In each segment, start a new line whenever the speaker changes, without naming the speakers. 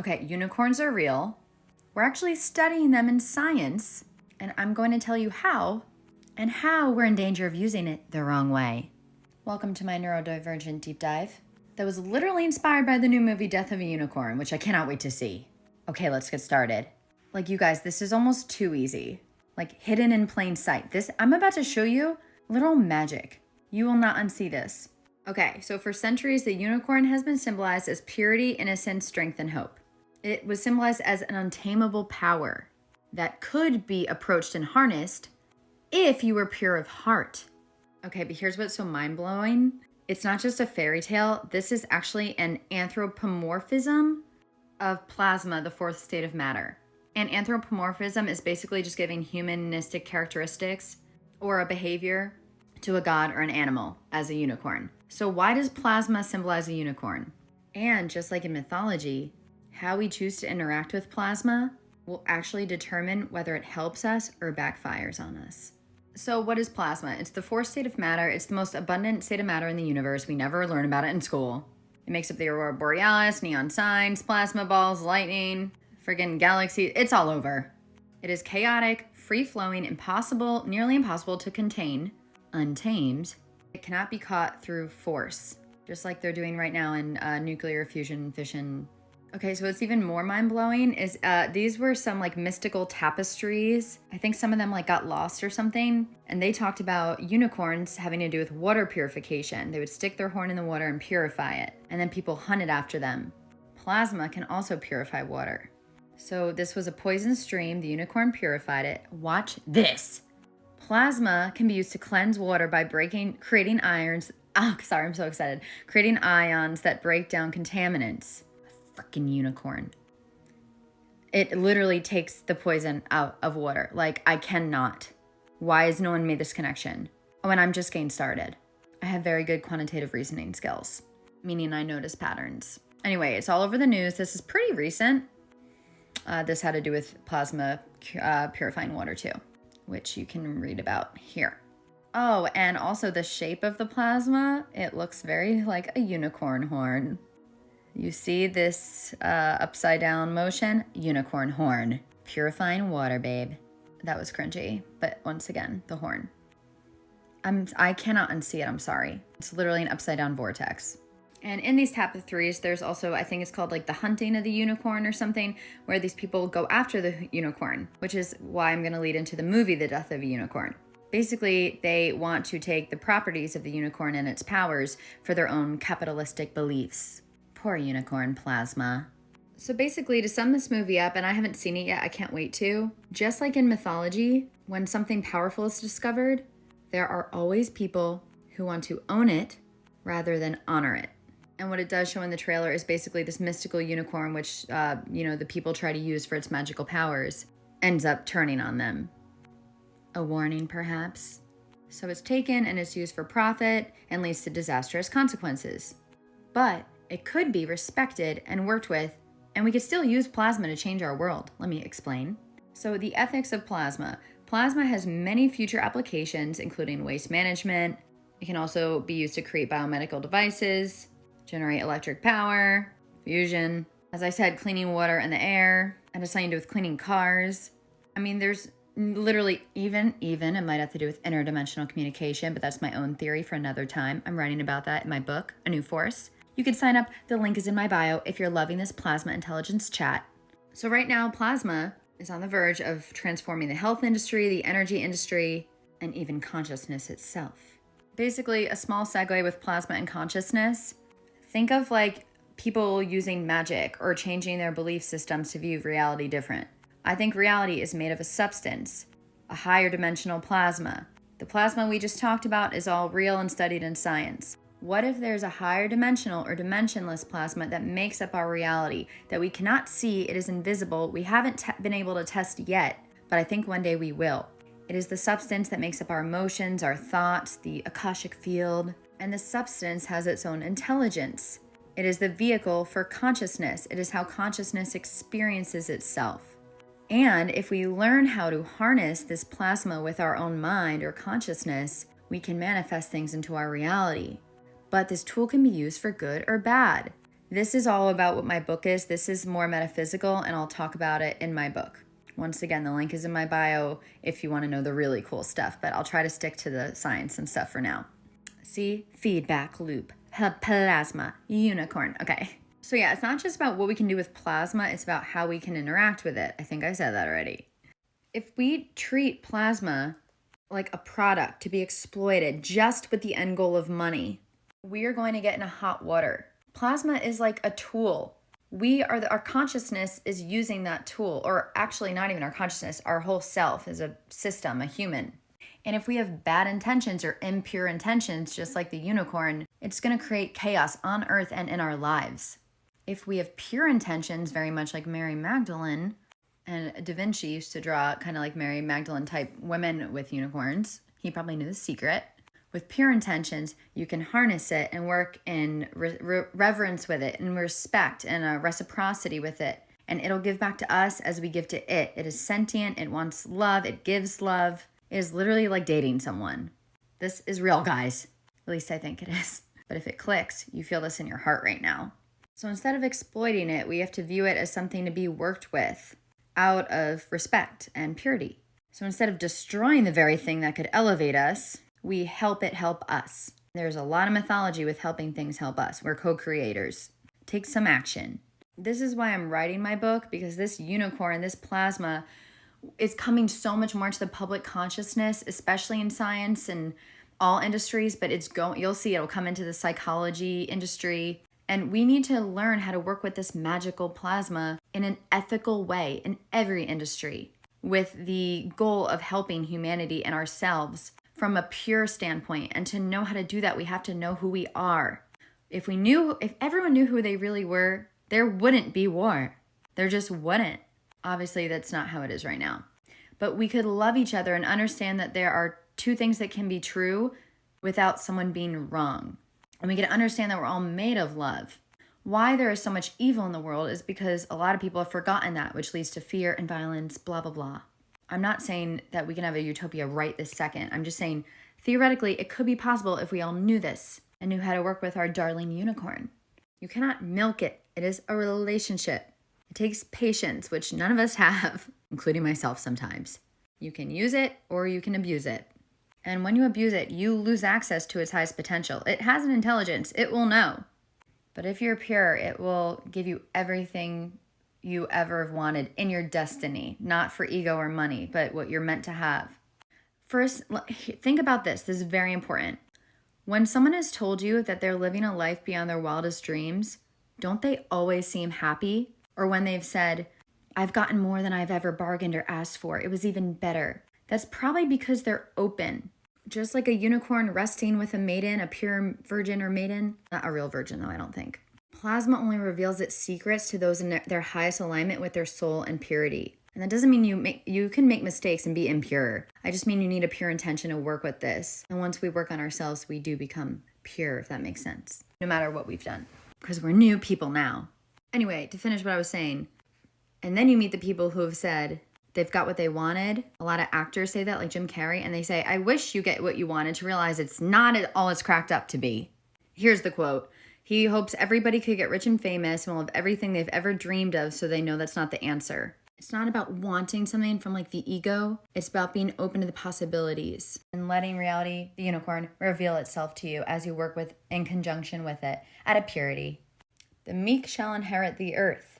Okay, unicorns are real. We're actually studying them in science, and I'm going to tell you how and how we're in danger of using it the wrong way. Welcome to my neurodivergent deep dive that was literally inspired by the new movie Death of a Unicorn, which I cannot wait to see. Okay, let's get started. Like, you guys, this is almost too easy. Like, hidden in plain sight. This, I'm about to show you literal magic. You will not unsee this. Okay, so for centuries, the unicorn has been symbolized as purity, innocence, strength, and hope. It was symbolized as an untamable power that could be approached and harnessed if you were pure of heart. Okay, but here's what's so mind-blowing. It's not just a fairy tale. This is actually an anthropomorphism of plasma, the fourth state of matter. And anthropomorphism is basically just giving humanistic characteristics or a behavior to a god or an animal as a unicorn. So why does plasma symbolize a unicorn? And just like in mythology, how we choose to interact with plasma will actually determine whether it helps us or backfires on us. So what is plasma? It's the fourth state of matter. It's the most abundant state of matter in the universe. We never learn about it in school. It makes up the aurora borealis, neon signs, plasma balls, lightning, friggin' galaxies. It's all over. It is chaotic, free-flowing, impossible, nearly impossible to contain, untamed. It cannot be caught through force, just like they're doing right now in nuclear fusion, fission. Okay, so what's even more mind-blowing is these were some like mystical tapestries. I think some of them like got lost or something. And they talked about unicorns having to do with water purification. They would stick their horn in the water and purify it. And then people hunted after them. Plasma can also purify water. So this was a poison stream. The unicorn purified it. Watch this. Plasma can be used to cleanse water by creating ions. Oh, sorry, I'm so excited. Creating ions that break down contaminants. Freaking unicorn. It literally takes the poison out of water. Like, I cannot. Why has no one made this connection? Oh, and I'm just getting started. I have very good quantitative reasoning skills, meaning I notice patterns. Anyway, it's all over the news. This is pretty recent. This had to do with plasma purifying water too, which you can read about here. Oh, and also the shape of the plasma. It looks very like a unicorn horn. You see this upside down motion? Unicorn horn. Purifying water, babe. That was cringy. But once again, the horn. I cannot unsee it, I'm sorry. It's literally an upside down vortex. And in these tapestries, there's also, I think it's called like the hunting of the unicorn or something, where these people go after the unicorn, which is why I'm going to lead into the movie, The Death of a Unicorn. Basically, they want to take the properties of the unicorn and its powers for their own capitalistic beliefs. Poor unicorn plasma. So basically, to sum this movie up, and I haven't seen it yet, I can't wait to, just like in mythology, when something powerful is discovered, there are always people who want to own it rather than honor it. And what it does show in the trailer is basically this mystical unicorn, which, the people try to use for its magical powers, ends up turning on them. A warning, perhaps? So it's taken and it's used for profit and leads to disastrous consequences. But it could be respected and worked with, and we could still use plasma to change our world. Let me explain. So the ethics of plasma. Plasma has many future applications, including waste management. It can also be used to create biomedical devices, generate electric power, fusion. As I said, cleaning water and the air, and it's something to do with cleaning cars. I mean, there's literally even it might have to do with interdimensional communication, but that's my own theory for another time. I'm writing about that in my book, A New Force. You can sign up. The link is in my bio if you're loving this plasma intelligence chat. So right now, plasma is on the verge of transforming the health industry, the energy industry, and even consciousness itself. Basically, a small segue with plasma and consciousness. Think of like people using magic or changing their belief systems to view reality different. I think reality is made of a substance, a higher dimensional plasma. The plasma we just talked about is all real and studied in science. What if there's a higher dimensional or dimensionless plasma that makes up our reality, that we cannot see, it is invisible, we haven't been able to test yet, but I think one day we will. It is the substance that makes up our emotions, our thoughts, the Akashic field, and the substance has its own intelligence. It is the vehicle for consciousness. It is how consciousness experiences itself. And if we learn how to harness this plasma with our own mind or consciousness, we can manifest things into our reality. But this tool can be used for good or bad. This is all about what my book is. This is more metaphysical, and I'll talk about it in my book. Once again, the link is in my bio if you want to know the really cool stuff, but I'll try to stick to the science and stuff for now. See? Feedback loop. Plasma. Unicorn. Okay. So yeah, it's not just about what we can do with plasma, it's about how we can interact with it. I think I said that already. If we treat plasma like a product to be exploited just with the end goal of money, we are going to get in a hot water. Plasma is like a tool. Our consciousness is using that tool, or actually not even our consciousness, our whole self is a system, a human. And if we have bad intentions or impure intentions, just like the unicorn, it's going to create chaos on earth and in our lives. If we have pure intentions, very much like Mary Magdalene, and Da Vinci used to draw kind of like Mary Magdalene type women with unicorns. He probably knew the secret. With pure intentions, you can harness it and work in reverence with it and respect and a reciprocity with it. And it'll give back to us as we give to it. It is sentient. It wants love. It gives love. It is literally like dating someone. This is real, guys. At least I think it is. But if it clicks, you feel this in your heart right now. So instead of exploiting it, we have to view it as something to be worked with out of respect and purity. So instead of destroying the very thing that could elevate us, we help it help us. There's a lot of mythology with helping things help us. We're co-creators. Take some action. This is why I'm writing my book, because this unicorn, this plasma, is coming so much more to the public consciousness, especially in science and all industries, but you'll see it'll come into the psychology industry. And we need to learn how to work with this magical plasma in an ethical way in every industry, with the goal of helping humanity and ourselves from a pure standpoint. And to know how to do that, we have to know who we are. If everyone knew who they really were, there wouldn't be war. There just wouldn't. Obviously, that's not how it is right now. But we could love each other and understand that there are two things that can be true without someone being wrong. And we can understand that we're all made of love. Why there is so much evil in the world is because a lot of people have forgotten that, which leads to fear and violence, blah, blah, blah. I'm not saying that we can have a utopia right this second. I'm just saying, theoretically, it could be possible if we all knew this and knew how to work with our darling unicorn. You cannot milk it. It is a relationship. It takes patience, which none of us have, including myself sometimes. You can use it or you can abuse it. And when you abuse it, you lose access to its highest potential. It has an intelligence. It will know. But if you're pure, it will give you everything you ever have wanted in your destiny, not for ego or money, but what you're meant to have. First, think about this. This is very important. When someone has told you that they're living a life beyond their wildest dreams, don't they always seem happy? Or when they've said, I've gotten more than I've ever bargained or asked for. It was even better. That's probably because they're open. Just like a unicorn resting with a maiden, a pure virgin or maiden. Not a real virgin though, I don't think. Plasma only reveals its secrets to those in their highest alignment with their soul and purity. And that doesn't mean you can make mistakes and be impure. I just mean you need a pure intention to work with this. And once we work on ourselves, we do become pure, if that makes sense. No matter what we've done. Because we're new people now. Anyway, to finish what I was saying. And then you meet the people who have said they've got what they wanted. A lot of actors say that, like Jim Carrey. And they say, I wish you get what you wanted, to realize it's not all it's cracked up to be. Here's the quote. He hopes everybody could get rich and famous and will have everything they've ever dreamed of, so they know that's not the answer. It's not about wanting something from like the ego. It's about being open to the possibilities and letting reality, the unicorn, reveal itself to you as you work with in conjunction with it at a purity. The meek shall inherit the earth.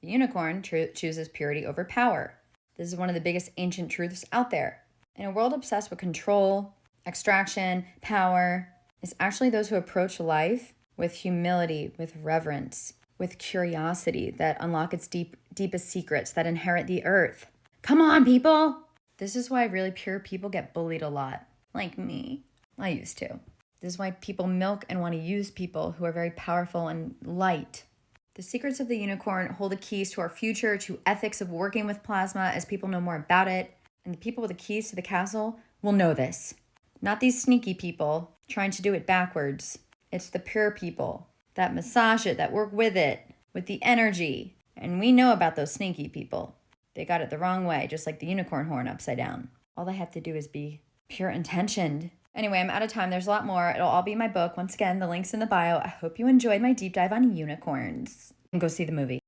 The unicorn chooses purity over power. This is one of the biggest ancient truths out there. In a world obsessed with control, extraction, power, it's actually those who approach life with humility, with reverence, with curiosity that unlock its deepest secrets, that inherit the earth. Come on, people! This is why really pure people get bullied a lot. Like me. I used to. This is why people milk and want to use people who are very powerful and light. The secrets of the unicorn hold the keys to our future, to ethics of working with plasma as people know more about it. And the people with the keys to the castle will know this. Not these sneaky people trying to do it backwards. It's the pure people that massage it, that work with it, with the energy. And we know about those sneaky people. They got it the wrong way, just like the unicorn horn upside down. All they have to do is be pure intentioned Anyway, I'm out of time. There's a lot more. It'll all be in my book. Once again, the link's in the bio. I hope you enjoyed my deep dive on unicorns. And go see the movie.